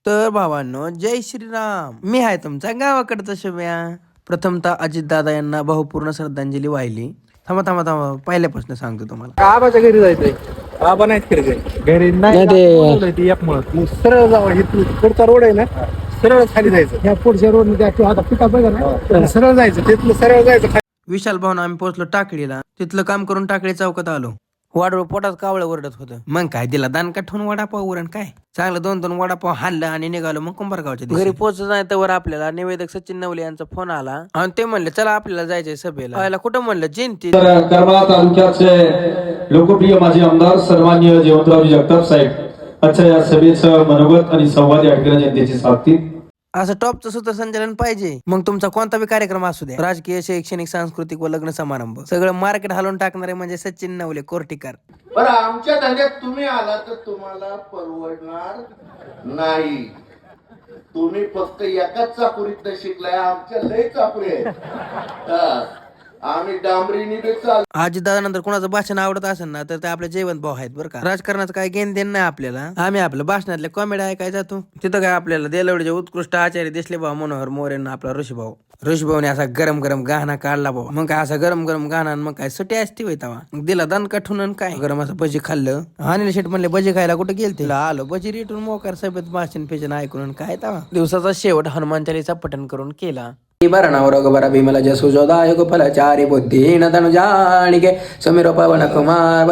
तर भावांनो, जय श्रीराम. मी आहे तुमचा गावाकडचा शम्या. प्रथमतः अजितदादा यांना भावपूर्ण श्रद्धांजली वाहिली. थांबा थांबा थांबा, पहिल्यापासून सांगतो तुम्हाला. आबाच्या घरी जायचंय. आबा नाहीत घरी नाही ते सरळ जावं. हे पुढचा रोड आहे ना, सरळ खाली जायचं. ह्या पुढच्या रोड आता पिका बघा ना, सरळ जायचं. तिथलं सरळ जायचं. विशाल भाऊन आम्ही पोहोचलो टाकळीला. तिथलं काम करून टाकळी चौकात आलो. वाडवळ पोटात कावळं ओरडत होतं. मग काय दिला दानका ठेवून वडापाव वरण काय चांगलं 2-2 वडापाव हाणलं आणि निघालो मग कुंभारगावच्या घरी. पोहोचत नाही तर आपल्याला निवेदक सचिन नवले यांचा फोन आला आणि ते म्हणले चला आपल्याला जायचंय सभेला. कुठं म्हणलं जयंती. करमाळा तालुक्याचे लोकप्रिय माजी आमदार सन्माननीय जयवंतरावजी जगताप साहेब अच्छा या सभेचं मनोगत आणि संवाद या ठिकाणी जनतेची साधतील. असं टॉपचं सूत्रसंचालन पाहिजे. मग तुमचा कोणता बी कार्यक्रम असू द्या, राजकीय, शैक्षणिक, सांस्कृतिक व लग्न समारंभ, सगळं मार्केट हलवून टाकणारे म्हणजे सचिन नवले कोर्टीकर. बरं, आमच्या धंद्यात तुम्ही आला तर तुम्हाला परवडणार नाही. तुम्ही फक्त एकाच चापुरीत शिकलाय, आमच्या लय चापुरी आहे. आम्ही डांबरीने बी चाल. अजितदादा नंतर कोणाचं भाषण आवडत असेल ना तर ते आपले जयवंत भाऊ आहेत बरं का. राजकारणाचं काही घेण देण नाही आपल्याला. आम्ही आपल्या भाषणातल्या कॉमेडी ऐकाय जातो. तिथं काय आपल्याला देलवडीचे उत्कृष्ट आचार्य दिसले भाऊ मनोहर मोरेंना आपला ऋषीभाऊने असा गरम गरम गाणा काढला भाऊ. मग काय असा गरम गरम गाणा, मग काय सुटी असते वैतावा. दिला दान काठून काय गरम असं भजी खाल्लं. अनिल शेठ म्हणले भजी खायला कुठे गेल तिला आलो भजी रेटून मोकार सभेत भाषण फेजन ऐकून काय तवा. दिवसाचा शेवट हनुमान चालीसा पठण करून केला. भीमला जसु जोदाय गोपालाचारी बुद्धी न तनु जाणिके समीर पवन कुमार.